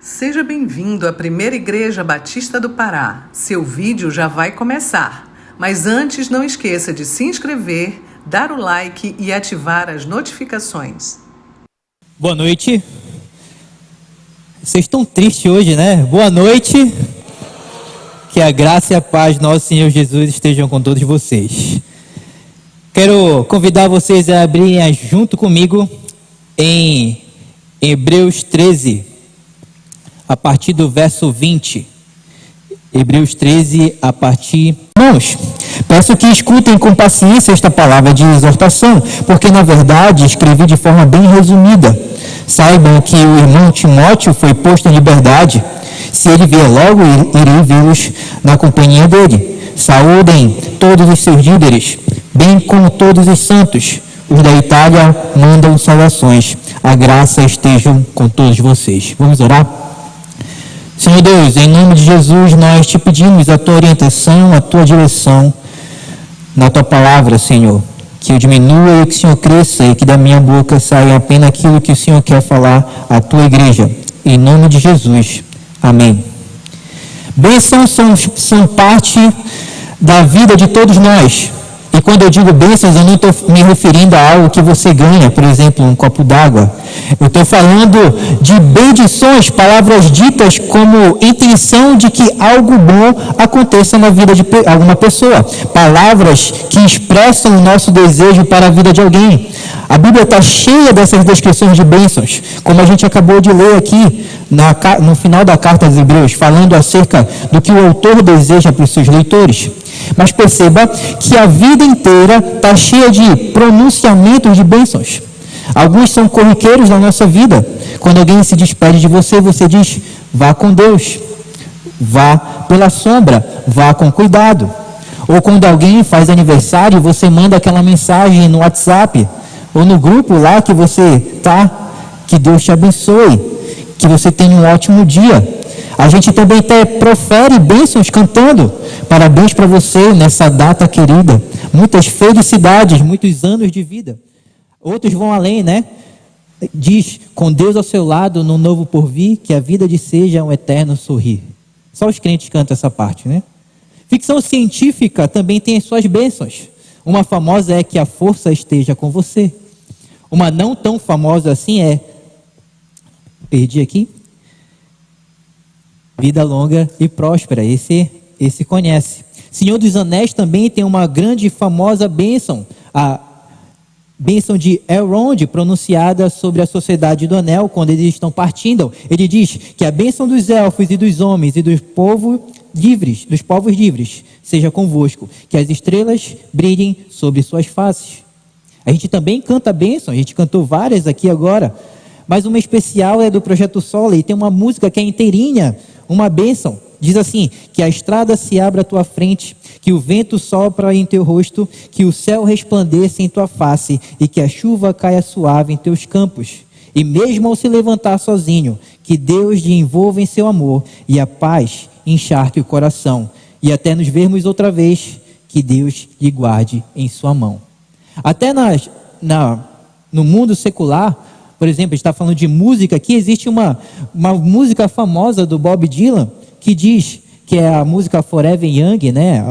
Seja bem-vindo à Primeira Igreja Batista do Pará. Seu vídeo já vai começar. Mas antes, não esqueça de se inscrever, dar o like e ativar as notificações. Boa noite. Vocês estão tristes hoje, né? Boa noite. Que a graça e a paz do nosso Senhor Jesus estejam com todos vocês. Quero convidar vocês a abrirem junto comigo em Hebreus 13, a partir do verso 20. Hebreus 13, a partir... Irmãos, peço que escutem com paciência esta palavra de exortação, porque na verdade escrevi de forma bem resumida. Saibam que o irmão Timóteo foi posto em liberdade. Se ele vier logo, irei vê-los na companhia dele. Saúdem todos os seus líderes, bem como todos os santos. Os da Itália mandam saudações. A graça esteja com todos vocês. Vamos orar? Senhor Deus, em nome de Jesus, nós te pedimos a tua orientação, a tua direção na tua palavra, Senhor. Que eu diminua e que o Senhor cresça e que da minha boca saia apenas aquilo que o Senhor quer falar à tua igreja. Em nome de Jesus. Amém. Bênçãos são parte da vida de todos nós. E quando eu digo bênçãos, eu não estou me referindo a algo que você ganha, por exemplo, um copo d'água. Eu estou falando de bendições, palavras ditas como intenção de que algo bom aconteça na vida de alguma pessoa. Palavras que expressam o nosso desejo para a vida de alguém. A Bíblia está cheia dessas descrições de bênçãos, como a gente acabou de ler aqui no final da carta aos Hebreus, falando acerca do que o autor deseja para os seus leitores. Mas perceba que a vida inteira está cheia de pronunciamentos de bênçãos. Alguns são corriqueiros na nossa vida. Quando alguém se despede de você, você diz: vá com Deus, vá pela sombra, vá com cuidado. Ou quando alguém faz aniversário, você manda aquela mensagem no WhatsApp ou no grupo lá que você está: que Deus te abençoe, que você tenha um ótimo dia. A gente também até profere bênçãos cantando: parabéns para você nessa data querida, muitas felicidades, muitos anos de vida. Outros vão além, né? Diz: com Deus ao seu lado, no novo porvir, que a vida lhe seja um eterno sorrir. Só os crentes cantam essa parte, né? Ficção científica também tem as suas bênçãos. Uma famosa é que a força esteja com você. Uma não tão famosa assim é... Perdi aqui. Vida longa e próspera. Esse conhece. Senhor dos Anéis também tem uma grande e famosa bênção. A bênção de Elrond, pronunciada sobre a Sociedade do Anel, quando eles estão partindo. Ele diz que a bênção dos elfos e dos homens e dos povos livres, seja convosco. Que as estrelas brilhem sobre suas faces. A gente também canta bênção, a gente cantou várias aqui agora. Mas uma especial é do Projeto Sola, e tem uma música que é inteirinha, uma bênção. Diz assim: que a estrada se abra à tua frente, que o vento sopra em teu rosto, que o céu resplandeça em tua face e que a chuva caia suave em teus campos. E mesmo ao se levantar sozinho, que Deus lhe envolva em seu amor e a paz encharque o coração. E até nos vermos outra vez, que Deus lhe guarde em sua mão. Até no mundo secular, por exemplo, a gente está falando de música aqui, existe uma música famosa do Bob Dylan, que diz, que é a música Forever Young, né?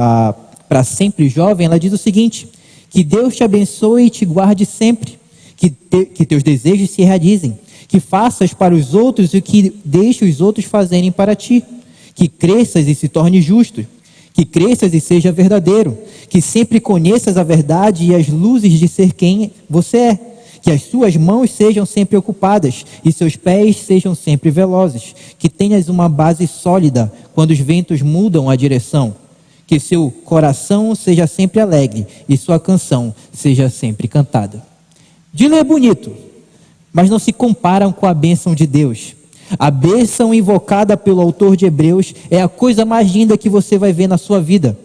Para sempre jovem. Ela diz o seguinte: que Deus te abençoe e te guarde sempre, que teus desejos se realizem, que faças para os outros o que deixe os outros fazerem para ti, que cresças e se torne justo, que cresças e seja verdadeiro, que sempre conheças a verdade e as luzes de ser quem você é, que as suas mãos sejam sempre ocupadas e seus pés sejam sempre velozes, que tenhas uma base sólida quando os ventos mudam a direção, que seu coração seja sempre alegre e sua canção seja sempre cantada. Dylan é bonito, mas não se comparam com a bênção de Deus. A bênção invocada pelo autor de Hebreus é a coisa mais linda que você vai ver na sua vida.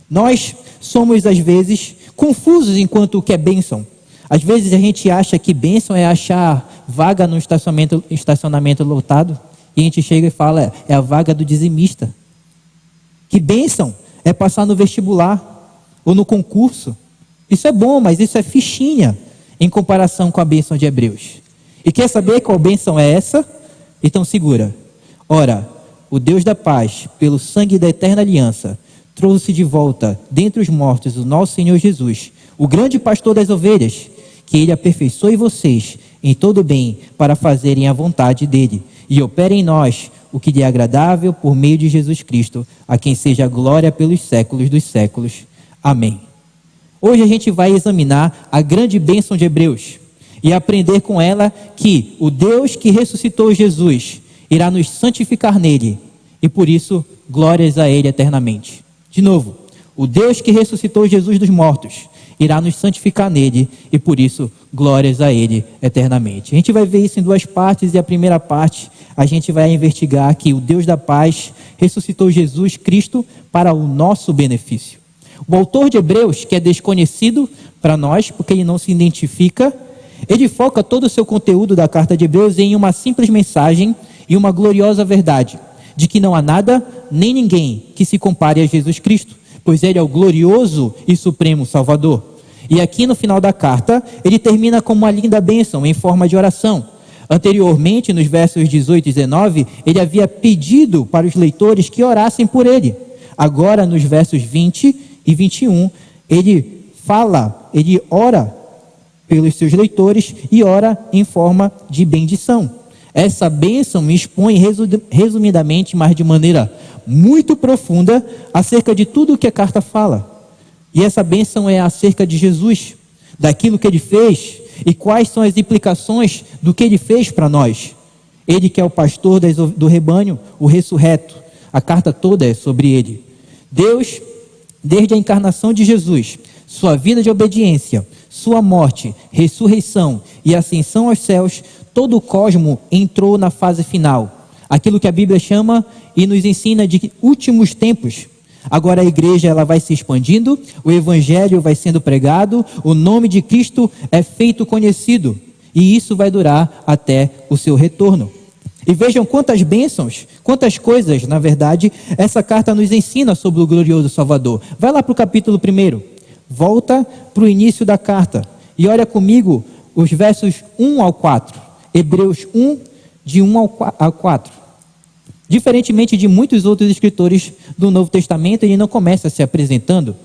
Nós somos, às vezes, confusos enquanto o que é bênção. Às vezes a gente acha que bênção é achar vaga no estacionamento lotado, e a gente chega e fala: é a vaga do dizimista. Que bênção é passar no vestibular ou no concurso. Isso é bom, mas isso é fichinha em comparação com a bênção de Hebreus. E quer saber qual bênção é essa? Então segura, Ora, o Deus da paz, pelo sangue da eterna aliança, trouxe de volta dentre os mortos o nosso Senhor Jesus, o grande pastor das ovelhas, que ele aperfeiçoe vocês em todo bem para fazerem a vontade dele e opere em nós o que lhe é agradável por meio de Jesus Cristo, a quem seja a glória pelos séculos dos séculos. Amém. Hoje a gente vai examinar a grande bênção de Hebreus e aprender com ela que o Deus que ressuscitou Jesus irá nos santificar nele e por isso glórias a ele eternamente. De novo, o Deus que ressuscitou Jesus dos mortos irá nos santificar nele e por isso glórias a ele eternamente. A gente vai ver isso em duas partes e a primeira parte a gente vai investigar que o Deus da paz ressuscitou Jesus Cristo para o nosso benefício. O autor de Hebreus, que é desconhecido para nós porque ele não se identifica, ele foca todo o seu conteúdo da carta de Hebreus em uma simples mensagem e uma gloriosa verdade, de que não há nada nem ninguém que se compare a Jesus Cristo, pois ele é o glorioso e supremo Salvador. E aqui no final da carta, ele termina com uma linda bênção em forma de oração. Anteriormente, nos versos 18 e 19, ele havia pedido para os leitores que orassem por ele. Agora, nos versos 20 e 21, ele ora pelos seus leitores e ora em forma de bendição. Essa bênção me expõe resumidamente, mas de maneira muito profunda, acerca de tudo o que a carta fala. E essa bênção é acerca de Jesus, daquilo que ele fez e quais são as implicações do que ele fez para nós. Ele que é o pastor do rebanho, o ressurreto. A carta toda é sobre ele. Deus, desde a encarnação de Jesus, sua vida de obediência, sua morte, ressurreição e ascensão aos céus, todo o cosmo entrou na fase final. Aquilo que a Bíblia chama e nos ensina de últimos tempos. Agora a igreja ela vai se expandindo, o evangelho vai sendo pregado, o nome de Cristo é feito conhecido e isso vai durar até o seu retorno. E vejam quantas bênçãos, quantas coisas, na verdade, essa carta nos ensina sobre o glorioso Salvador. Vai lá para o capítulo 1, volta para o início da carta e olha comigo os versos 1 ao 4. Hebreus 1, de 1 ao 4. Diferentemente de muitos outros escritores do Novo Testamento, ele não começa se apresentando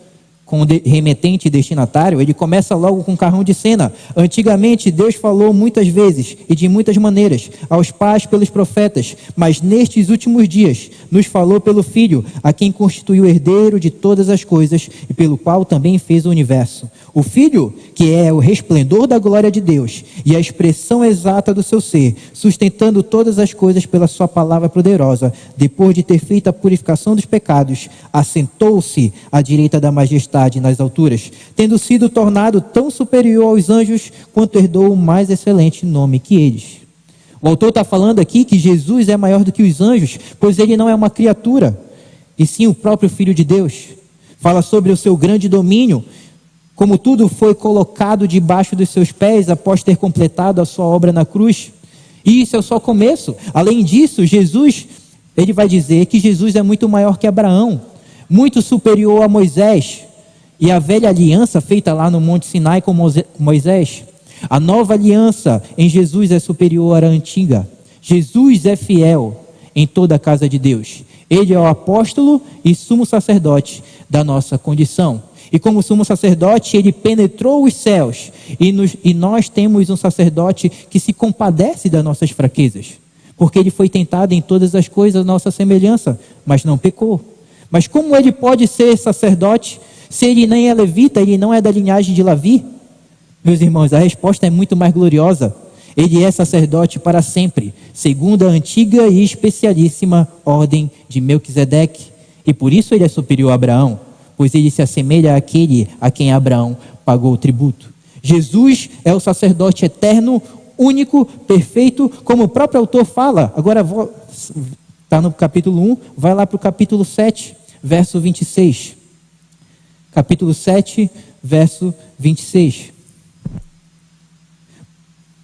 com remetente e destinatário, ele começa logo com carrão de cena. Antigamente, Deus falou muitas vezes e de muitas maneiras aos pais pelos profetas, mas nestes últimos dias nos falou pelo Filho, a quem constituiu herdeiro de todas as coisas e pelo qual também fez o universo. O Filho, que é o resplendor da glória de Deus e a expressão exata do seu ser, sustentando todas as coisas pela sua palavra poderosa, depois de ter feito a purificação dos pecados, assentou-se à direita da majestade nas alturas, tendo sido tornado tão superior aos anjos quanto herdou o mais excelente nome que eles. O autor está falando aqui que Jesus é maior do que os anjos, pois ele não é uma criatura, e sim o próprio Filho de Deus. Fala sobre o seu grande domínio, como tudo foi colocado debaixo dos seus pés após ter completado a sua obra na cruz. E isso é só o começo. Além disso, ele vai dizer que Jesus é muito maior que Abraão, muito superior a Moisés e a velha aliança feita lá no Monte Sinai com Moisés. A nova aliança em Jesus é superior à antiga. Jesus é fiel em toda a casa de Deus. Ele é o apóstolo e sumo sacerdote da nossa condição. E como sumo sacerdote, ele penetrou os céus. E nós temos um sacerdote que se compadece das nossas fraquezas. Porque ele foi tentado em todas as coisas à nossa semelhança, mas não pecou. Mas como ele pode ser sacerdote se ele nem é levita, ele não é da linhagem de Lavi? Meus irmãos, a resposta é muito mais gloriosa. Ele é sacerdote para sempre, segundo a antiga e especialíssima ordem de Melquisedeque. E por isso ele é superior a Abraão, pois ele se assemelha àquele a quem Abraão pagou o tributo. Jesus é o sacerdote eterno, único, perfeito, como o próprio autor fala. Agora está no capítulo 1, vai lá para o capítulo 7, verso 26. Capítulo 7, verso 26.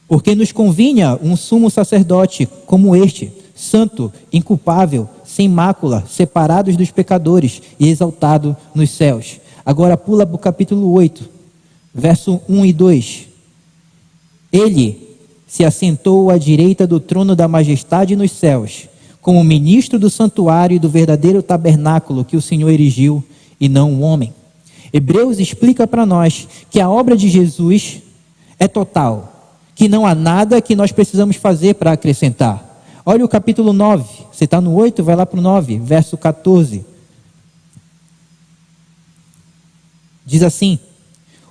Porque nos convinha um sumo sacerdote como este, santo, inculpável, sem mácula, separados dos pecadores e exaltado nos céus. Agora pula para o capítulo 8, verso 1 e 2. Ele se assentou à direita do trono da majestade nos céus, como ministro do santuário e do verdadeiro tabernáculo que o Senhor erigiu e não o homem. Hebreus explica para nós que a obra de Jesus é total, que não há nada que nós precisamos fazer para acrescentar. Olha o capítulo 9, você está no 8, vai lá para o 9, verso 14. Diz assim: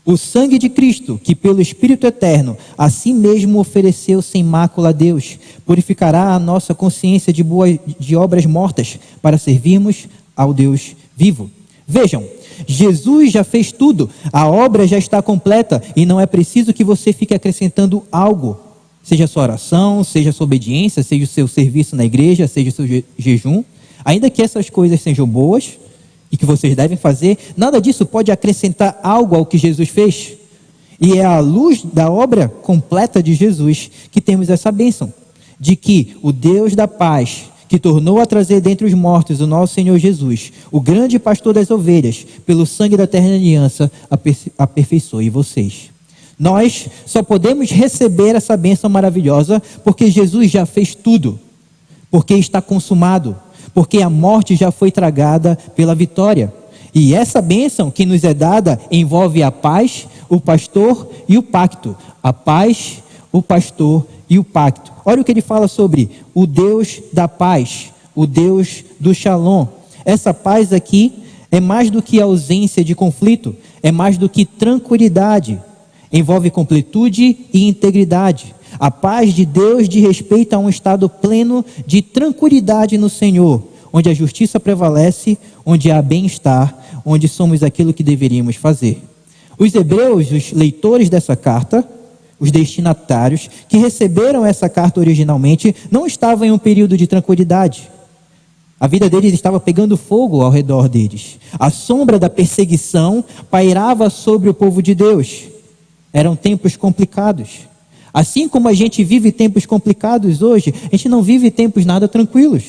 o sangue de Cristo, que pelo Espírito Eterno a si mesmo ofereceu sem mácula a Deus, purificará a nossa consciência de obras mortas, para servirmos ao Deus vivo. Vejam, Jesus já fez tudo, a obra já está completa e não é preciso que você fique acrescentando algo, seja a sua oração, seja a sua obediência, seja o seu serviço na igreja, seja o seu jejum. Ainda que essas coisas sejam boas e que vocês devem fazer, nada disso pode acrescentar algo ao que Jesus fez. E é à luz da obra completa de Jesus que temos essa bênção, de que o Deus da paz, que tornou a trazer dentre os mortos o nosso Senhor Jesus, o grande pastor das ovelhas, pelo sangue da eterna aliança, aperfeiçoe vocês. Nós só podemos receber essa bênção maravilhosa porque Jesus já fez tudo, porque está consumado, porque a morte já foi tragada pela vitória. E essa bênção que nos é dada envolve a paz, o pastor e o pacto. A paz, o pastor e o pacto. Olha o que ele fala sobre o Deus da paz, o Deus do Shalom. Essa paz aqui é mais do que ausência de conflito, é mais do que tranquilidade. Envolve completude e integridade. A paz de Deus diz respeito a um estado pleno de tranquilidade no Senhor, onde a justiça prevalece, onde há bem-estar, onde somos aquilo que deveríamos fazer. Os hebreus, os leitores dessa carta, os destinatários, que receberam essa carta originalmente, não estavam em um período de tranquilidade. A vida deles estava pegando fogo ao redor deles. A sombra da perseguição pairava sobre o povo de Deus. Eram tempos complicados. Assim como a gente vive tempos complicados hoje, a gente não vive tempos nada tranquilos.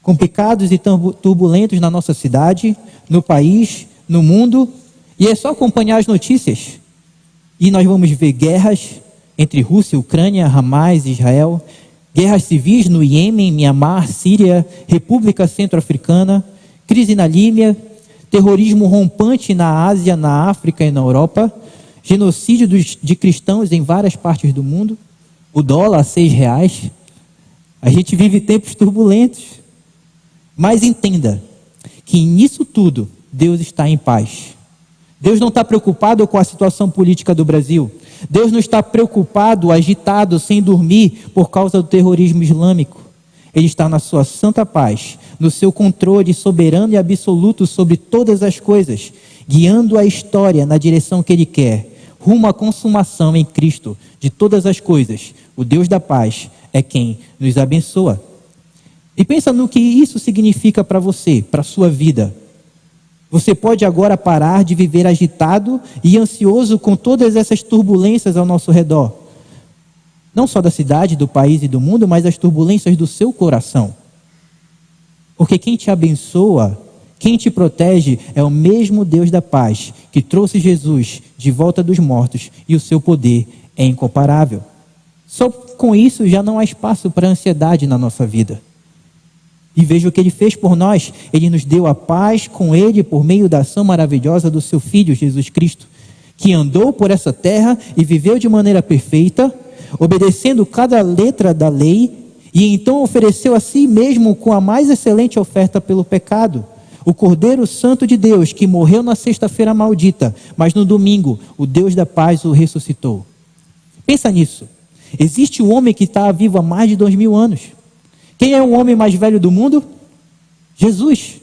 Complicados e turbulentos na nossa cidade, no país, no mundo. E é só acompanhar as notícias. E nós vamos ver guerras entre Rússia, Ucrânia, Hamas, Israel, guerras civis no Iêmen, Mianmar, Síria, República Centro-Africana, crise na Líbia, terrorismo rompante na Ásia, na África e na Europa, genocídio de cristãos em várias partes do mundo, o dólar a R$6. A gente vive tempos turbulentos. Mas entenda que nisso tudo Deus está em paz. Deus não está preocupado com a situação política do Brasil. Deus não está preocupado, agitado, sem dormir por causa do terrorismo islâmico. Ele está na sua santa paz, no seu controle soberano e absoluto sobre todas as coisas, guiando a história na direção que Ele quer, rumo à consumação em Cristo de todas as coisas. O Deus da paz é quem nos abençoa. E pensa no que isso significa para você, para a sua vida. Você pode agora parar de viver agitado e ansioso com todas essas turbulências ao nosso redor. Não só da cidade, do país e do mundo, mas as turbulências do seu coração. Porque quem te abençoa, quem te protege é o mesmo Deus da paz, que trouxe Jesus de volta dos mortos e o seu poder é incomparável. Só com isso já não há espaço para ansiedade na nossa vida. E veja o que Ele fez por nós. Ele nos deu a paz com Ele por meio da ação maravilhosa do seu Filho, Jesus Cristo, que andou por essa terra e viveu de maneira perfeita, obedecendo cada letra da lei, e então ofereceu a si mesmo com a mais excelente oferta pelo pecado, o Cordeiro Santo de Deus, que morreu na sexta-feira maldita, mas no domingo o Deus da paz o ressuscitou. Pensa nisso. Existe um homem que está vivo há mais de 2000 anos. Quem é o homem mais velho do mundo? Jesus.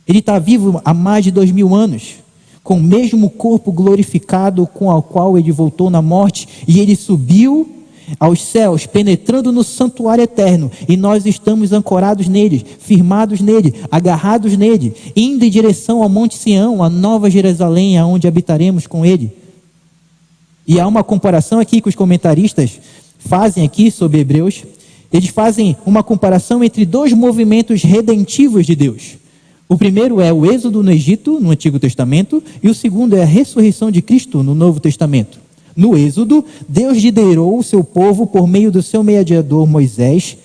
Ele está vivo há mais de 2000 anos, com o mesmo corpo glorificado com o qual ele voltou na morte, e ele subiu aos céus, penetrando no santuário eterno, e nós estamos ancorados nele, firmados nele, agarrados nele, indo em direção ao Monte Sião, a Nova Jerusalém, aonde habitaremos com ele. E há uma comparação aqui que os comentaristas fazem aqui sobre Hebreus. Eles fazem uma comparação entre dois movimentos redentivos de Deus. O primeiro é o êxodo no Egito, no Antigo Testamento, e o segundo é a ressurreição de Cristo no Novo Testamento. No êxodo, Deus liderou o seu povo por meio do seu mediador Moisés,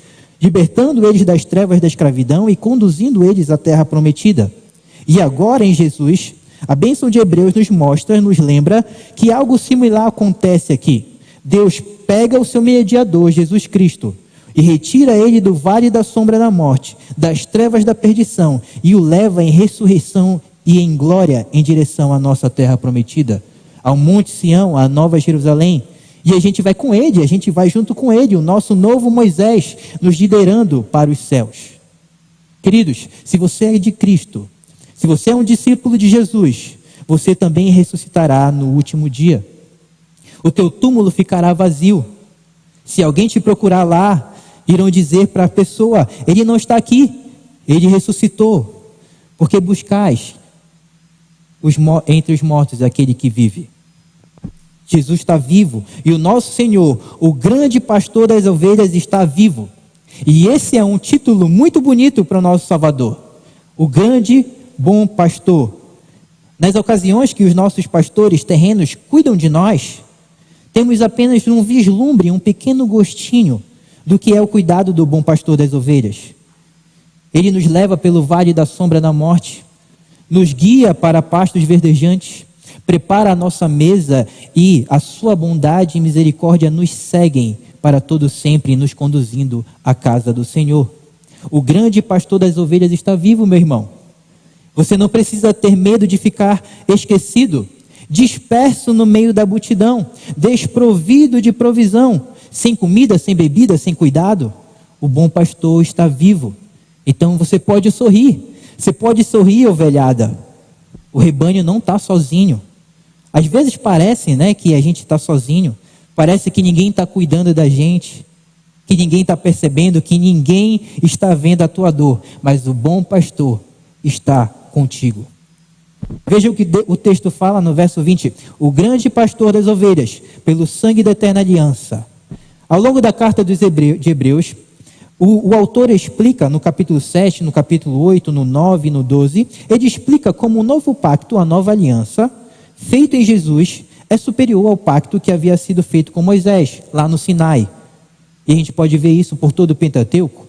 libertando eles das trevas da escravidão e conduzindo eles à terra prometida. E agora em Jesus, a bênção de Hebreus nos lembra que algo similar acontece aqui. Deus pega o seu mediador, Jesus Cristo, e retira ele do vale da sombra da morte, das trevas da perdição, e o leva em ressurreição e em glória em direção à nossa terra prometida, ao Monte Sião, à Nova Jerusalém. E a gente vai com ele, a gente vai junto com ele, o nosso novo Moisés, nos liderando para os céus. Queridos, se você é de Cristo, se você é um discípulo de Jesus, você também ressuscitará no último dia. O teu túmulo ficará vazio. Se alguém te procurar lá, irão dizer para a pessoa: ele não está aqui, ele ressuscitou. Porque buscais entre os mortos aquele que vive. Jesus está vivo e o nosso Senhor, o grande pastor das ovelhas, está vivo. E esse é um título muito bonito para o nosso Salvador. O grande bom pastor. Nas ocasiões que os nossos pastores terrenos cuidam de nós, temos apenas um vislumbre, um pequeno gostinho do que é o cuidado do bom pastor das ovelhas. Ele nos leva pelo vale da sombra da morte, nos guia para pastos verdejantes, prepara a nossa mesa e a sua bondade e misericórdia nos seguem para todo sempre, nos conduzindo à casa do Senhor. O grande pastor das ovelhas está vivo, meu irmão. Você não precisa ter medo de ficar esquecido, disperso no meio da multidão, desprovido de provisão, sem comida, sem bebida, sem cuidado. O bom pastor está vivo. Então você pode sorrir. Você pode sorrir, ovelhada. O rebanho não está sozinho. Às vezes parece, que a gente está sozinho. Parece que ninguém está cuidando da gente, que ninguém está percebendo, que ninguém está vendo a tua dor. Mas o bom pastor está contigo. Veja o que o texto fala no verso 20. O grande pastor das ovelhas, pelo sangue da eterna aliança. Ao longo da carta de Hebreus, o autor explica no capítulo 7, no capítulo 8, no 9 e no 12, ele explica como o novo pacto, a nova aliança, feito em Jesus, é superior ao pacto que havia sido feito com Moisés, lá no Sinai. E a gente pode ver isso por todo o Pentateuco,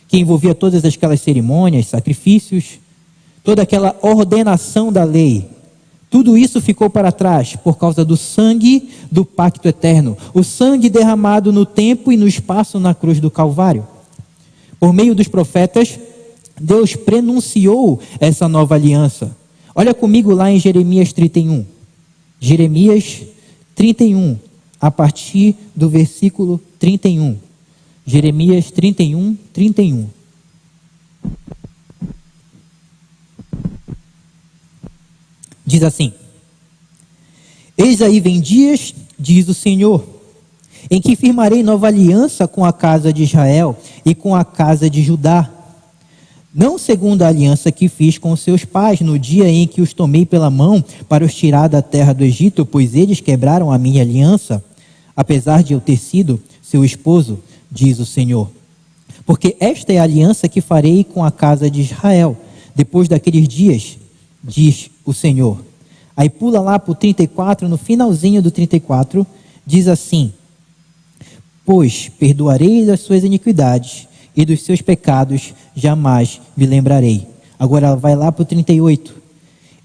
que envolvia todas aquelas cerimônias, sacrifícios, toda aquela ordenação da lei. Tudo isso ficou para trás por causa do sangue do pacto eterno, o sangue derramado no tempo e no espaço na cruz do Calvário. Por meio dos profetas, Deus prenunciou essa nova aliança. Olha comigo lá em Jeremias 31. Jeremias 31, a partir do versículo 31. Jeremias 31, 31. Diz assim: eis aí vem dias, diz o Senhor, em que firmarei nova aliança com a casa de Israel e com a casa de Judá. Não segundo a aliança que fiz com seus pais no dia em que os tomei pela mão para os tirar da terra do Egito, pois eles quebraram a minha aliança, apesar de eu ter sido seu esposo, diz o Senhor. Porque esta é a aliança que farei com a casa de Israel, depois daqueles dias, diz o Senhor. Aí pula lá para o 34, no finalzinho do 34, diz assim: pois perdoarei das suas iniquidades e dos seus pecados jamais me lembrarei. Agora vai lá para o 38.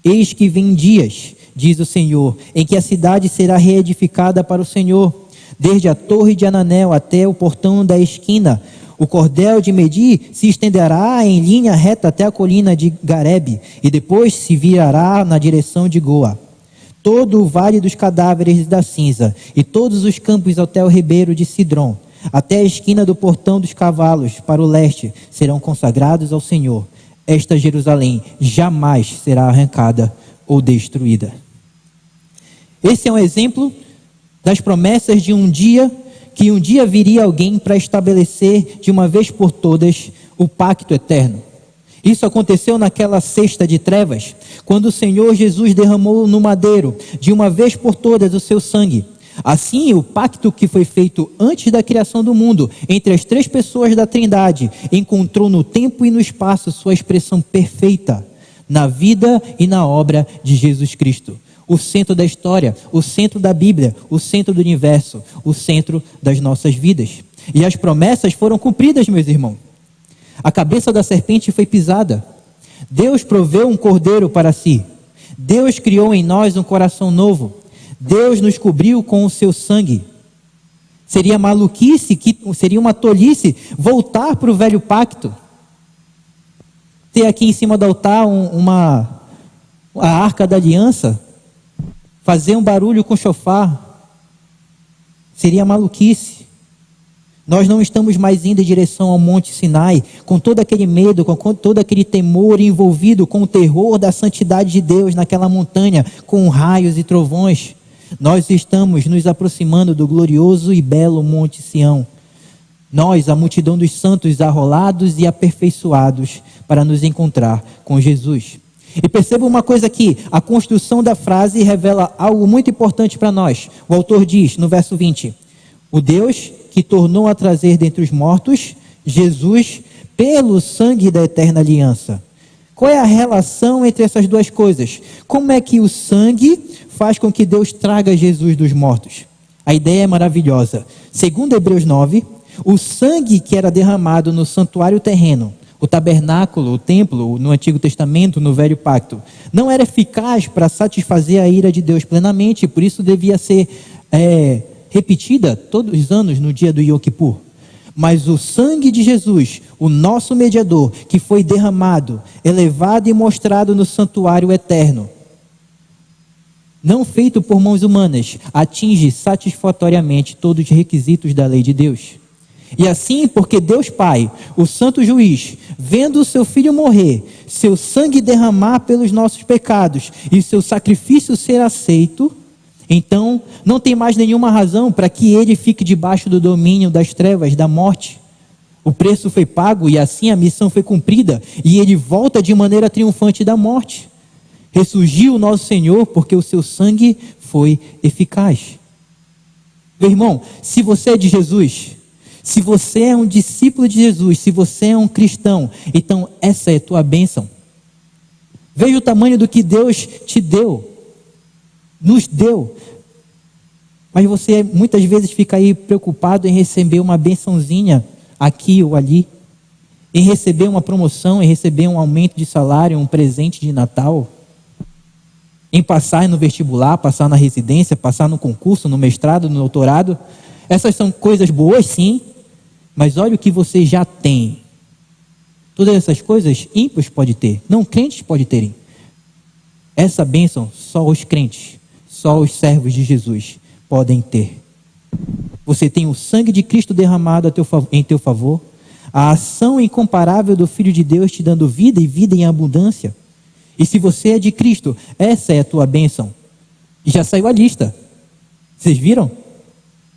Eis que vem dias, diz o Senhor, em que a cidade será reedificada para o Senhor, desde a torre de Ananel até o portão da esquina. O cordel de medir se estenderá em linha reta até a colina de Garebe, e depois se virará na direção de Goa. Todo o vale dos cadáveres da cinza, e todos os campos até o ribeiro de Sidrom, até a esquina do portão dos cavalos, para o leste, serão consagrados ao Senhor. Esta Jerusalém jamais será arrancada ou destruída. Esse é um exemplo das promessas de que um dia viria alguém para estabelecer de uma vez por todas o pacto eterno. Isso aconteceu naquela cesta de trevas, quando o Senhor Jesus derramou no madeiro, de uma vez por todas, o seu sangue. Assim, o pacto que foi feito antes da criação do mundo, entre as três pessoas da Trindade, encontrou no tempo e no espaço sua expressão perfeita, na vida e na obra de Jesus Cristo. O centro da história, o centro da Bíblia, o centro do universo, o centro das nossas vidas. E as promessas foram cumpridas, meus irmãos. A cabeça da serpente foi pisada. Deus proveu um cordeiro para si. Deus criou em nós um coração novo. Deus nos cobriu com o seu sangue. Seria maluquice, seria uma tolice voltar para o velho pacto. Ter aqui em cima do altar a arca da aliança, fazer um barulho com chofar. Seria maluquice. Nós não estamos mais indo em direção ao Monte Sinai, com todo aquele medo, com todo aquele temor envolvido com o terror da santidade de Deus naquela montanha, com raios e trovões. Nós estamos nos aproximando do glorioso e belo Monte Sião. Nós, a multidão dos santos arrolados e aperfeiçoados para nos encontrar com Jesus. E perceba uma coisa aqui, a construção da frase revela algo muito importante para nós. O autor diz no verso 20, o Deus que tornou a trazer dentre os mortos, Jesus, pelo sangue da eterna aliança. Qual é a relação entre essas duas coisas? Como é que o sangue faz com que Deus traga Jesus dos mortos? A ideia é maravilhosa. Segundo Hebreus 9, o sangue que era derramado no santuário terreno, o tabernáculo, o templo, no Antigo Testamento, no Velho Pacto, não era eficaz para satisfazer a ira de Deus plenamente, por isso devia ser repetida todos os anos no dia do Yom Kippur. Mas o sangue de Jesus, o nosso mediador, que foi derramado, elevado e mostrado no santuário eterno, não feito por mãos humanas, atinge satisfatoriamente todos os requisitos da lei de Deus. E assim, porque Deus Pai, o santo juiz, vendo o seu filho morrer, seu sangue derramar pelos nossos pecados e seu sacrifício ser aceito, então não tem mais nenhuma razão para que ele fique debaixo do domínio das trevas, da morte. O preço foi pago e assim a missão foi cumprida e ele volta de maneira triunfante da morte. Ressurgiu o nosso Senhor porque o seu sangue foi eficaz. Meu irmão, se você é de Jesus, se você é um discípulo de Jesus, se você é um cristão, então essa é a tua bênção. Veja o tamanho do que Deus te deu, nos deu. Mas você muitas vezes fica aí preocupado em receber uma bençãozinha aqui ou ali, em receber uma promoção, em receber um aumento de salário, um presente de Natal, em passar no vestibular, passar na residência, passar no concurso, no mestrado, no doutorado. Essas são coisas boas, sim, mas olha o que você já tem. Todas essas coisas ímpios pode ter, não crentes pode terem. Essa bênção só os crentes, só os servos de Jesus podem ter. Você tem o sangue de Cristo derramado em teu favor, a ação incomparável do Filho de Deus te dando vida e vida em abundância. E se você é de Cristo, essa é a tua bênção. E já saiu a lista. Vocês viram?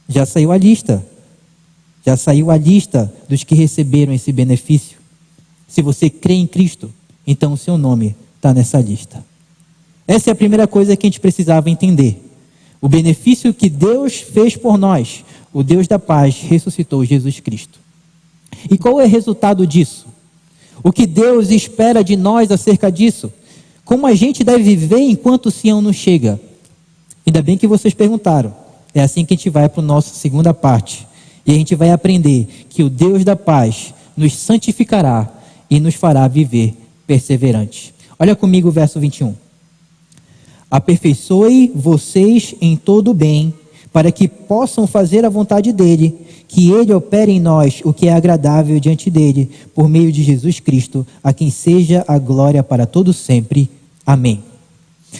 Já saiu a lista. Já saiu a lista dos que receberam esse benefício. Se você crê em Cristo, então o seu nome está nessa lista. Essa é a primeira coisa que a gente precisava entender. O benefício que Deus fez por nós. O Deus da paz ressuscitou Jesus Cristo. E qual é o resultado disso? O que Deus espera de nós acerca disso? Como a gente deve viver enquanto o Sião não chega? Ainda bem que vocês perguntaram. É assim que a gente vai para a nossa segunda parte. E a gente vai aprender que o Deus da paz nos santificará e nos fará viver perseverantes. Olha comigo o verso 21. Aperfeiçoe vocês em todo o bem, para que possam fazer a vontade dele, que ele opere em nós o que é agradável diante dele, por meio de Jesus Cristo, a quem seja a glória para todo sempre. Amém.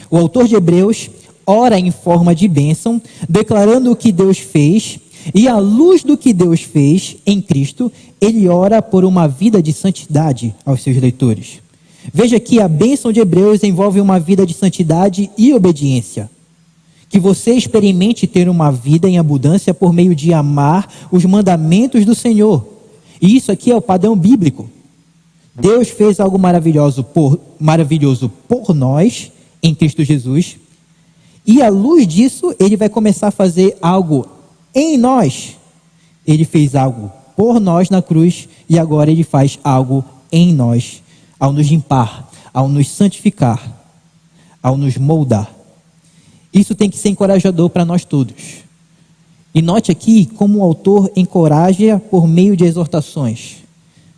O autor de Hebreus ora em forma de bênção, declarando o que Deus fez, e à luz do que Deus fez em Cristo, ele ora por uma vida de santidade aos seus leitores. Veja que a bênção de Hebreus envolve uma vida de santidade e obediência. Que você experimente ter uma vida em abundância por meio de amar os mandamentos do Senhor. E isso aqui é o padrão bíblico. Deus fez algo maravilhoso por nós, em Cristo Jesus. E à luz disso, ele vai começar a fazer algo em nós. Ele fez algo por nós na cruz e agora ele faz algo em nós, ao nos limpar, ao nos santificar, ao nos moldar. Isso tem que ser encorajador para nós todos. E note aqui como o autor encoraja por meio de exortações,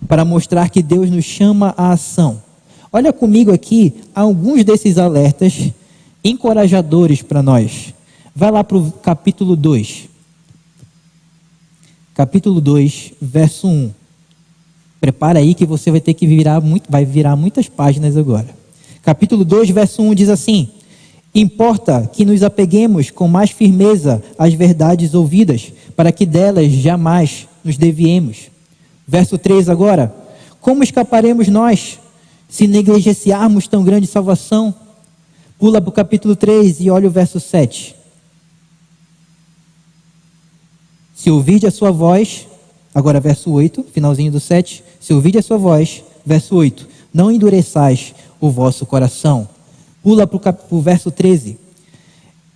para mostrar que Deus nos chama à ação. Olha comigo aqui alguns desses alertas encorajadores para nós. Vai lá para o capítulo 2. Capítulo 2, verso 1. Prepara aí que você vai ter que vai virar muitas páginas agora. Capítulo 2, verso 1 diz assim: importa que nos apeguemos com mais firmeza às verdades ouvidas, para que delas jamais nos desviemos. Verso 3 agora: como escaparemos nós, se negligenciarmos tão grande salvação? Pula para o capítulo 3 e olha o verso 7. Se ouvide a sua voz, agora verso 8, finalzinho do 7, se ouvide a sua voz, verso 8, não endureçais o vosso coração. Pula para o verso 13.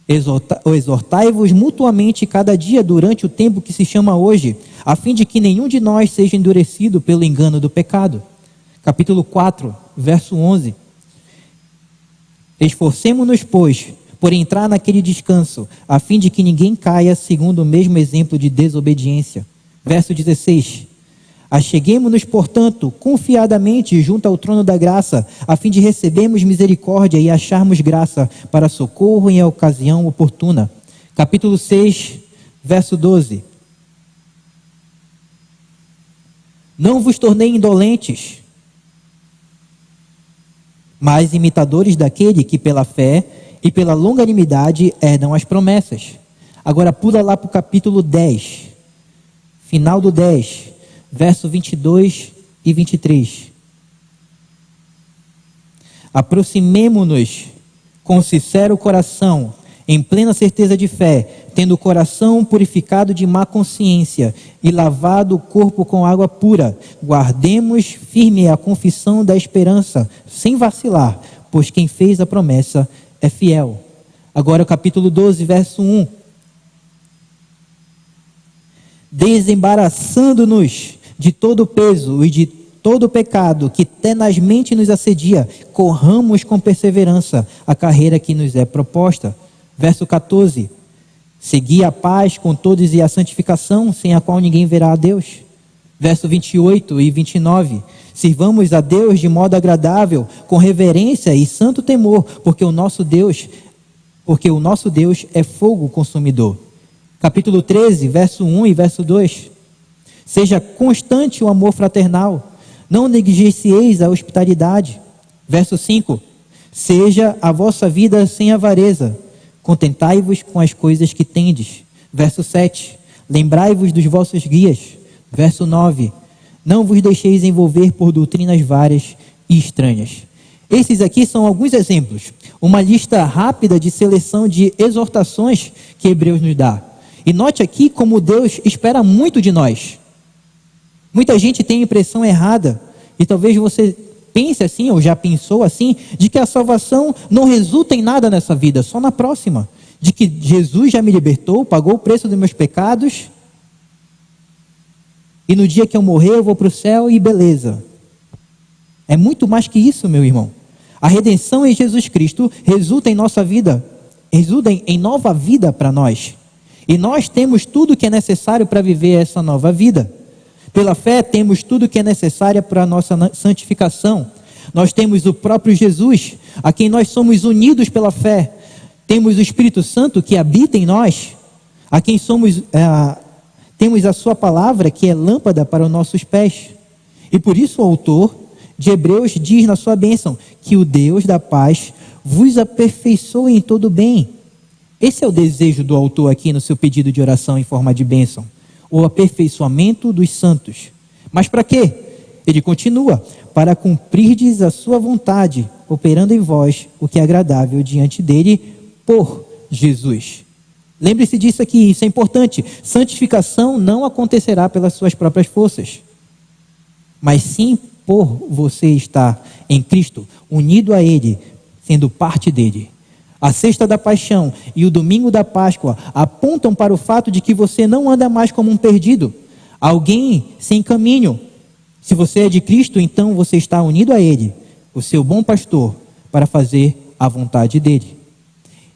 Exortai-vos mutuamente cada dia durante o tempo que se chama hoje, a fim de que nenhum de nós seja endurecido pelo engano do pecado. Capítulo 4, verso 11. Esforcemo-nos, pois, por entrar naquele descanso, a fim de que ninguém caia segundo o mesmo exemplo de desobediência. Verso 16. Acheguemo-nos, portanto, confiadamente junto ao trono da graça, a fim de recebermos misericórdia e acharmos graça para socorro em ocasião oportuna. Capítulo 6, verso 12. Não vos tornei indolentes, mas imitadores daquele que pela fé e pela longanimidade herdam as promessas. Agora pula lá para o capítulo 10, final do 10, verso 22 e 23. Aproximemo-nos com sincero coração, em plena certeza de fé, tendo o coração purificado de má consciência e lavado o corpo com água pura. Guardemos firme a confissão da esperança, sem vacilar, pois quem fez a promessa é fiel. Agora o capítulo 12, verso 1. Desembaraçando-nos de todo o peso e de todo o pecado que tenazmente nos assedia, corramos com perseverança a carreira que nos é proposta. Verso 14. Segui a paz com todos e a santificação, sem a qual ninguém verá a Deus. Verso 28 e 29. Sirvamos a Deus de modo agradável, com reverência e santo temor, porque o nosso Deus é fogo consumidor. Capítulo 13, verso 1 e verso 2. Seja constante o amor fraternal, não negligencieis a hospitalidade. Verso 5. Seja a vossa vida sem avareza, contentai-vos com as coisas que tendes. Verso 7. Lembrai-vos dos vossos guias. Verso 9. Não vos deixeis envolver por doutrinas várias e estranhas. Esses aqui são alguns exemplos. Uma lista rápida de seleção de exortações que Hebreus nos dá. E note aqui como Deus espera muito de nós. Muita gente tem a impressão errada, e talvez você pense assim, ou já pensou assim, de que a salvação não resulta em nada nessa vida, só na próxima. De que Jesus já me libertou, pagou o preço dos meus pecados, e no dia que eu morrer eu vou para o céu e beleza. É muito mais que isso, meu irmão. A redenção em Jesus Cristo resulta em nossa vida, resulta em nova vida para nós. E nós temos tudo o que é necessário para viver essa nova vida. Pela fé temos tudo o que é necessário para a nossa santificação. Nós temos o próprio Jesus, a quem nós somos unidos pela fé. Temos o Espírito Santo que habita em nós, a quem temos a sua palavra que é lâmpada para os nossos pés. E por isso o autor de Hebreus diz na sua bênção que o Deus da paz vos aperfeiçoe em todo bem. Esse é o desejo do autor aqui no seu pedido de oração em forma de bênção. O aperfeiçoamento dos santos. Mas para quê? Ele continua: para cumprirdes a sua vontade, operando em vós o que é agradável diante dele por Jesus. Lembre-se disso aqui, isso é importante. Santificação não acontecerá pelas suas próprias forças, mas sim por você estar em Cristo, unido a Ele, sendo parte dele. A sexta da paixão e o domingo da Páscoa apontam para o fato de que você não anda mais como um perdido, alguém sem caminho. Se você é de Cristo, então você está unido a Ele, o seu bom pastor, para fazer a vontade dele.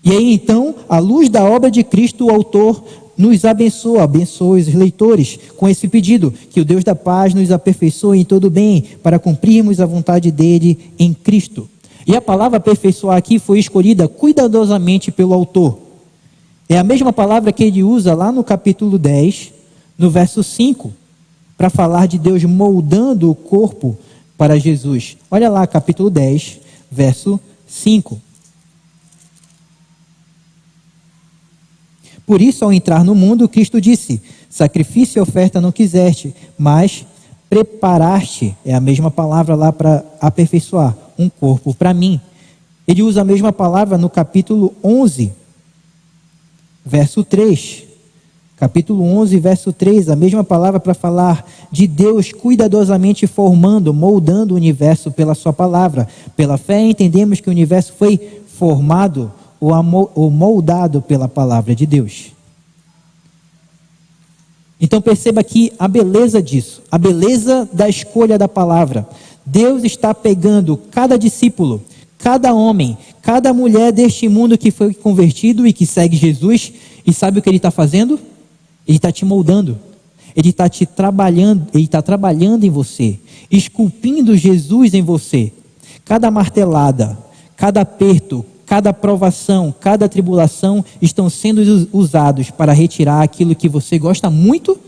E aí então, à luz da obra de Cristo, o autor nos abençoa, abençoa os leitores com esse pedido, que o Deus da paz nos aperfeiçoe em todo bem, para cumprirmos a vontade dele em Cristo. E a palavra aperfeiçoar aqui foi escolhida cuidadosamente pelo autor. É a mesma palavra que ele usa lá no capítulo 10, no verso 5, para falar de Deus moldando o corpo para Jesus. Olha lá, capítulo 10, verso 5. Por isso, ao entrar no mundo, Cristo disse: sacrifício e oferta não quiseste, mas preparaste, é a mesma palavra lá para aperfeiçoar, um corpo para mim. Ele usa a mesma palavra no capítulo 11, verso 3. Capítulo 11, verso 3, a mesma palavra para falar de Deus cuidadosamente formando, moldando o universo pela sua palavra. Pela fé entendemos que o universo foi formado ou moldado pela palavra de Deus. Então perceba aqui a beleza disso, a beleza da escolha da palavra. Deus está pegando cada discípulo, cada homem, cada mulher deste mundo que foi convertido e que segue Jesus, e sabe o que ele está fazendo? Ele está te moldando, ele está trabalhando em você, esculpindo Jesus em você. Cada martelada, cada aperto, cada provação, cada tribulação estão sendo usados para retirar aquilo que você gosta muito,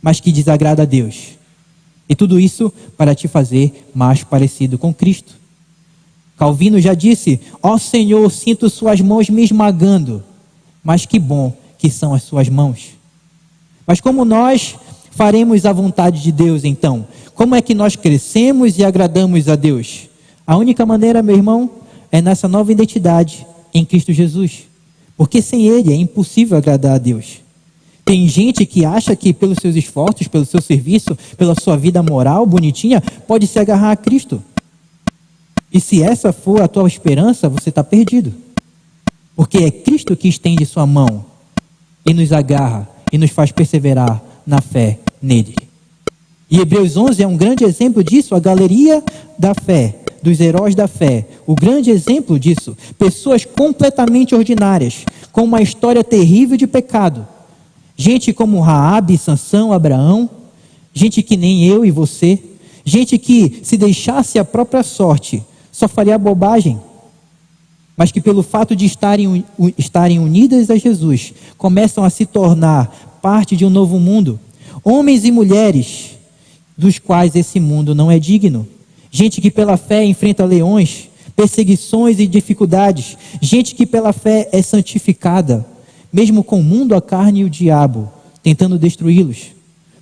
mas que desagrada a Deus. E tudo isso para te fazer mais parecido com Cristo. Calvino já disse: ó Senhor, sinto suas mãos me esmagando, mas que bom que são as suas mãos. Mas como nós faremos a vontade de Deus então? Como é que nós crescemos e agradamos a Deus? A única maneira, meu irmão, é nessa nova identidade em Cristo Jesus. Porque sem Ele é impossível agradar a Deus. Tem gente que acha que pelos seus esforços, pelo seu serviço, pela sua vida moral bonitinha, pode se agarrar a Cristo. E se essa for a tua esperança, você está perdido. Porque é Cristo que estende sua mão e nos agarra e nos faz perseverar na fé nele. E Hebreus 11 é um grande exemplo disso, a galeria da fé, dos heróis da fé. O grande exemplo disso, pessoas completamente ordinárias, com uma história terrível de pecado. Gente como Raabe, Sansão, Abraão, gente que nem eu e você, gente que se deixasse a própria sorte, só faria bobagem, mas que pelo fato de estarem unidas a Jesus, começam a se tornar parte de um novo mundo. Homens e mulheres dos quais esse mundo não é digno. Gente que pela fé enfrenta leões, perseguições e dificuldades. Gente que pela fé é santificada, mesmo com o mundo, a carne e o diabo, tentando destruí-los.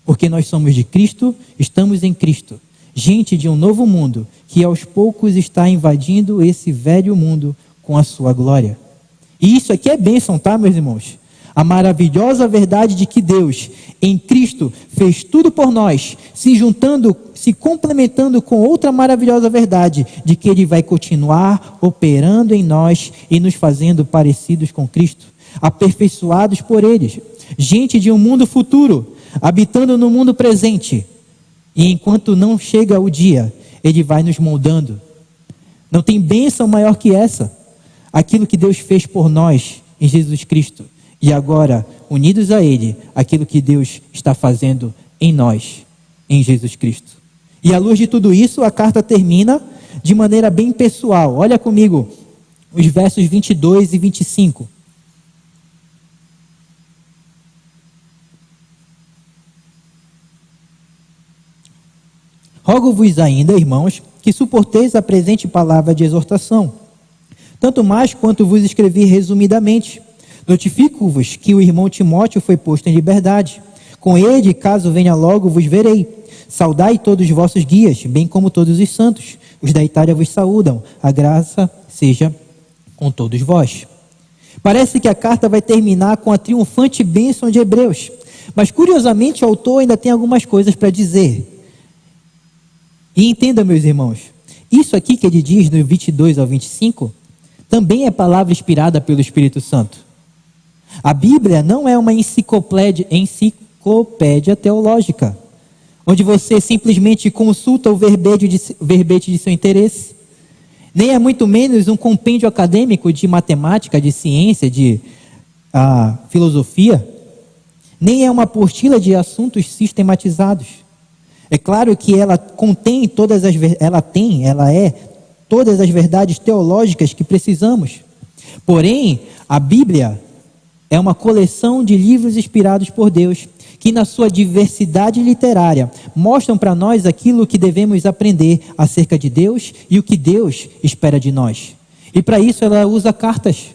Porque nós somos de Cristo, estamos em Cristo. Gente de um novo mundo, que aos poucos está invadindo esse velho mundo com a sua glória. E isso aqui é bênção, tá, meus irmãos? A maravilhosa verdade de que Deus, em Cristo, fez tudo por nós, se juntando, se complementando com outra maravilhosa verdade, de que Ele vai continuar operando em nós e nos fazendo parecidos com Cristo, aperfeiçoados por Ele. Gente de um mundo futuro, habitando no mundo presente. E enquanto não chega o dia, Ele vai nos moldando. Não tem bênção maior que essa. Aquilo que Deus fez por nós em Jesus Cristo. E agora, unidos a Ele, aquilo que Deus está fazendo em nós, em Jesus Cristo. E à luz de tudo isso, a carta termina de maneira bem pessoal. Olha comigo os versos 22 e 25. Rogo-vos ainda, irmãos, que suporteis a presente palavra de exortação, tanto mais quanto vos escrevi resumidamente. Notifico-vos que o irmão Timóteo foi posto em liberdade. Com ele, caso venha logo, vos verei. Saudai todos os vossos guias, bem como todos os santos. Os da Itália vos saúdam. A graça seja com todos vós. Parece que a carta vai terminar com a triunfante bênção de Hebreus. Mas, curiosamente, o autor ainda tem algumas coisas para dizer. E entenda, meus irmãos, isso aqui que ele diz no 22 ao 25, também é palavra inspirada pelo Espírito Santo. A Bíblia não é uma enciclopédia teológica, onde você simplesmente consulta o verbete de seu interesse. Nem é muito menos um compêndio acadêmico de matemática, de ciência, de filosofia. nem é uma apostila de assuntos sistematizados. É claro que ela contém ela é todas as verdades teológicas que precisamos. Porém, a Bíblia é uma coleção de livros inspirados por Deus, que na sua diversidade literária mostram para nós aquilo que devemos aprender acerca de Deus e o que Deus espera de nós. E para isso ela usa cartas,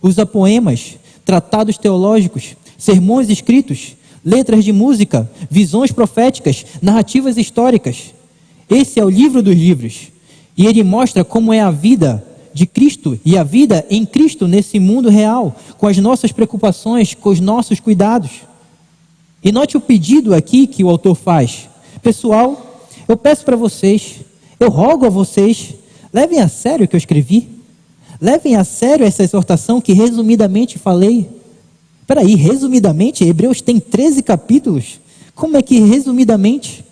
usa poemas, tratados teológicos, sermões escritos, letras de música, visões proféticas, narrativas históricas. Esse é o livro dos livros. E ele mostra como é a vida de Cristo e a vida em Cristo nesse mundo real, com as nossas preocupações, com os nossos cuidados. E note o pedido aqui que o autor faz. Pessoal, eu peço para vocês, eu rogo a vocês, levem a sério o que eu escrevi. Levem a sério essa exortação que resumidamente falei. Espera aí, resumidamente, Hebreus tem 13 capítulos. Como é que resumidamente?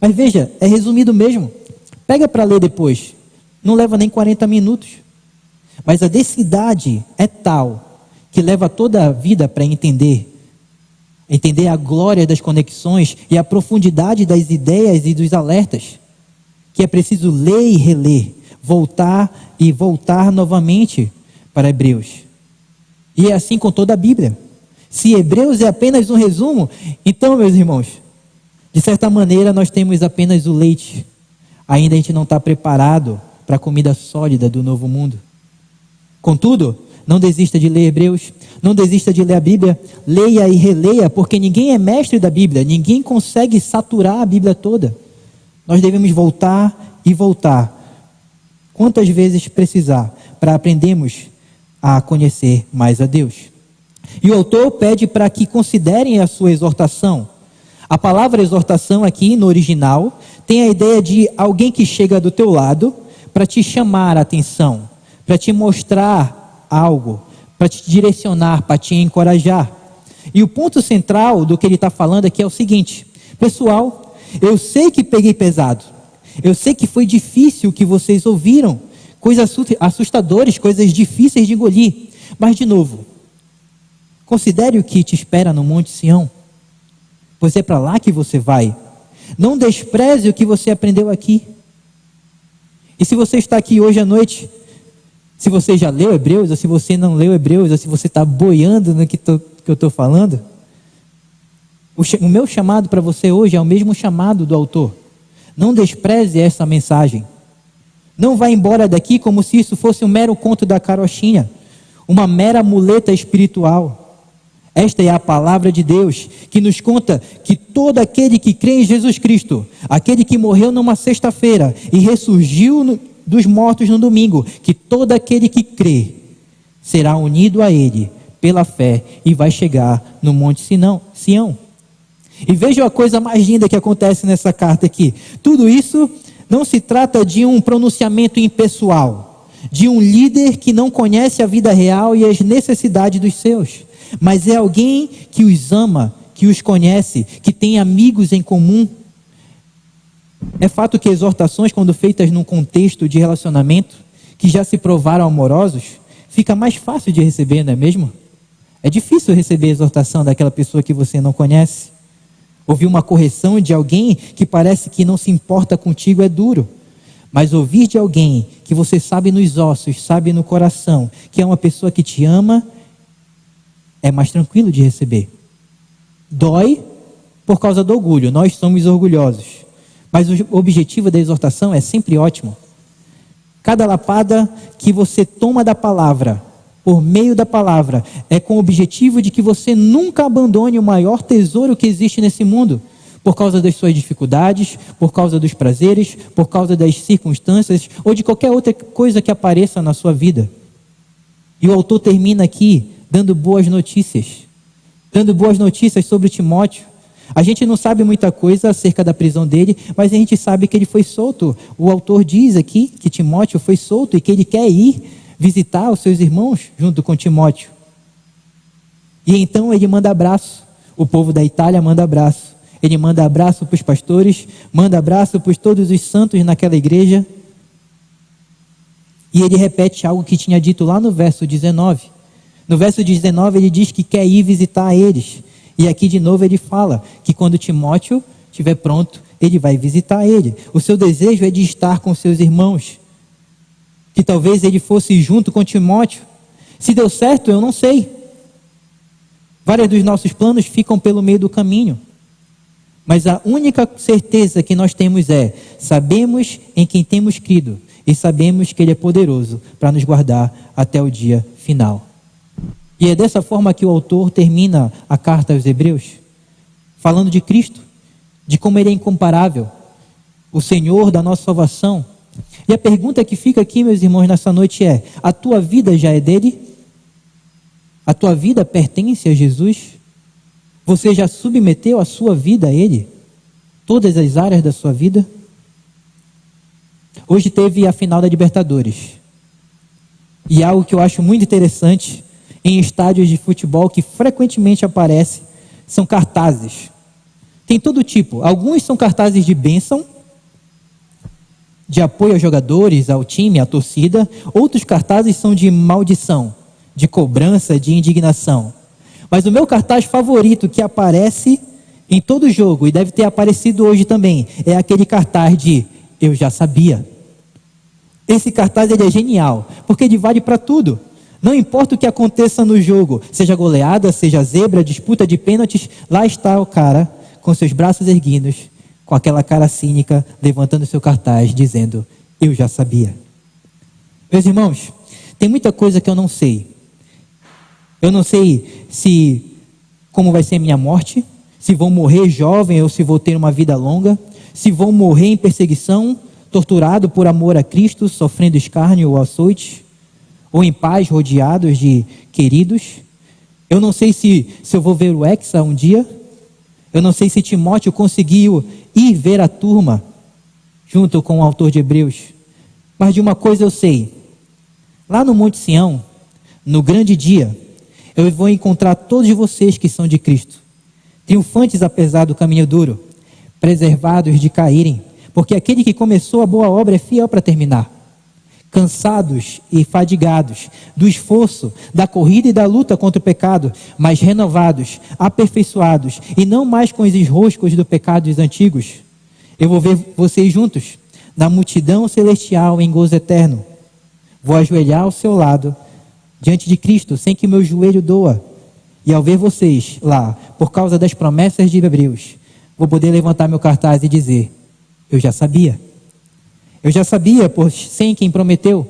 Mas veja, é resumido mesmo. Pega para ler depois. Não leva nem 40 minutos. Mas a densidade é tal que leva toda a vida para entender a glória das conexões e a profundidade das ideias e dos alertas, que é preciso ler e reler, voltar e voltar novamente para Hebreus. E é assim com toda a Bíblia. Se Hebreus é apenas um resumo, então, meus irmãos, de certa maneira nós temos apenas o leite. Ainda a gente não está preparado para a comida sólida do novo mundo. Contudo, não desista de ler Hebreus, não desista de ler a Bíblia, leia e releia, porque ninguém é mestre da Bíblia, ninguém consegue saturar a Bíblia toda. Nós devemos voltar e voltar, quantas vezes precisar, para aprendermos a conhecer mais a Deus. E o autor pede para que considerem a sua exortação. A palavra exortação aqui no original tem a ideia de alguém que chega do teu lado para te chamar a atenção, para te mostrar algo, para te direcionar, para te encorajar. E o ponto central do que ele está falando aqui é o seguinte: pessoal, eu sei que peguei pesado, eu sei que foi difícil o que vocês ouviram, coisas assustadoras, coisas difíceis de engolir, mas de novo, considere o que te espera no Monte Sião, pois é para lá que você vai. Não despreze o que você aprendeu aqui. E se você está aqui hoje à noite, se você já leu Hebreus, ou se você não leu Hebreus, ou se você está boiando no que eu estou falando, o meu chamado para você hoje é o mesmo chamado do autor. Não despreze essa mensagem. Não vá embora daqui como se isso fosse um mero conto da carochinha, uma mera muleta espiritual. Esta é a palavra de Deus, que nos conta que todo aquele que crê em Jesus Cristo, aquele que morreu numa sexta-feira e ressurgiu dos mortos no domingo, que todo aquele que crê será unido a Ele pela fé e vai chegar no Monte Sião. E veja a coisa mais linda que acontece nessa carta aqui. Tudo isso não se trata de um pronunciamento impessoal, de um líder que não conhece a vida real e as necessidades dos seus, mas é alguém que os ama, que os conhece, que tem amigos em comum. É fato que exortações, quando feitas num contexto de relacionamento, que já se provaram amorosos, fica mais fácil de receber, não é mesmo? É difícil receber a exortação daquela pessoa que você não conhece. Ouvir uma correção de alguém que parece que não se importa contigo é duro. Mas ouvir de alguém que você sabe nos ossos, sabe no coração, que é uma pessoa que te ama, é mais tranquilo de receber. Dói por causa do orgulho, nós somos orgulhosos. Mas o objetivo da exortação é sempre ótimo. Cada lapada que você toma da palavra, por meio da palavra, é com o objetivo de que você nunca abandone o maior tesouro que existe nesse mundo, por causa das suas dificuldades, por causa dos prazeres, por causa das circunstâncias, ou de qualquer outra coisa que apareça na sua vida. E o autor termina aqui dando boas notícias sobre Timóteo. A gente não sabe muita coisa acerca da prisão dele, mas a gente sabe que ele foi solto. O autor diz aqui que Timóteo foi solto e que ele quer ir visitar os seus irmãos junto com Timóteo. E então ele manda abraço. O povo da Itália manda abraço. Ele manda abraço para os pastores, manda abraço para todos os santos naquela igreja. E ele repete algo que tinha dito lá no verso 19. No verso 19 ele diz que quer ir visitar eles. E aqui de novo ele fala que quando Timóteo estiver pronto, ele vai visitar ele. O seu desejo é de estar com seus irmãos. Que talvez ele fosse junto com Timóteo. Se deu certo, eu não sei. Vários dos nossos planos ficam pelo meio do caminho. Mas a única certeza que nós temos é: sabemos em quem temos crido e sabemos que Ele é poderoso para nos guardar até o dia final. E é dessa forma que o autor termina a carta aos Hebreus, falando de Cristo, de como Ele é incomparável, o Senhor da nossa salvação. E a pergunta que fica aqui, meus irmãos, nessa noite é: a tua vida já é dele? A tua vida pertence a Jesus? Você já submeteu a sua vida a Ele? Todas as áreas da sua vida? Hoje teve a final da Libertadores. E algo que eu acho muito interessante, em estádios de futebol que frequentemente aparece, são cartazes. Tem todo tipo. Alguns são cartazes de bênção, de apoio aos jogadores, ao time, à torcida. Outros cartazes são de maldição, de cobrança, de indignação. Mas o meu cartaz favorito que aparece em todo jogo, e deve ter aparecido hoje também, é aquele cartaz de "eu já sabia". Esse cartaz ele é genial, porque ele vale para tudo. Não importa o que aconteça no jogo, seja goleada, seja zebra, disputa de pênaltis, lá está o cara com seus braços erguidos, com aquela cara cínica, levantando seu cartaz, dizendo "eu já sabia". Meus irmãos, tem muita coisa que eu não sei. Eu não sei como vai ser minha morte, se vou morrer jovem ou se vou ter uma vida longa, se vou morrer em perseguição, torturado por amor a Cristo, sofrendo escárnio ou açoite, ou em paz, rodeados de queridos. Eu não sei se eu vou ver o Hexa um dia. Eu não sei se Timóteo conseguiu ir ver a turma junto com o autor de Hebreus. Mas de uma coisa eu sei: lá no Monte Sião, no grande dia, eu vou encontrar todos vocês que são de Cristo, triunfantes apesar do caminho duro, preservados de caírem, porque aquele que começou a boa obra é fiel para terminar. Cansados e fadigados do esforço, da corrida e da luta contra o pecado, mas renovados, aperfeiçoados e não mais com os enroscos do pecado dos antigos. Eu vou ver vocês juntos, na multidão celestial em gozo eterno. Vou ajoelhar ao seu lado, diante de Cristo, sem que meu joelho doa. E ao ver vocês lá, por causa das promessas de Hebreus, vou poder levantar meu cartaz e dizer: eu já sabia. Eu já sabia, pois sem quem prometeu.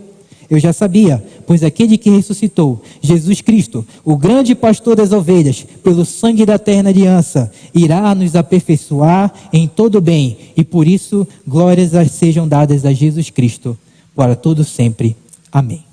Eu já sabia, pois aquele que ressuscitou, Jesus Cristo, o grande pastor das ovelhas, pelo sangue da eterna aliança, irá nos aperfeiçoar em todo bem. E por isso, glórias sejam dadas a Jesus Cristo, para todo sempre. Amém.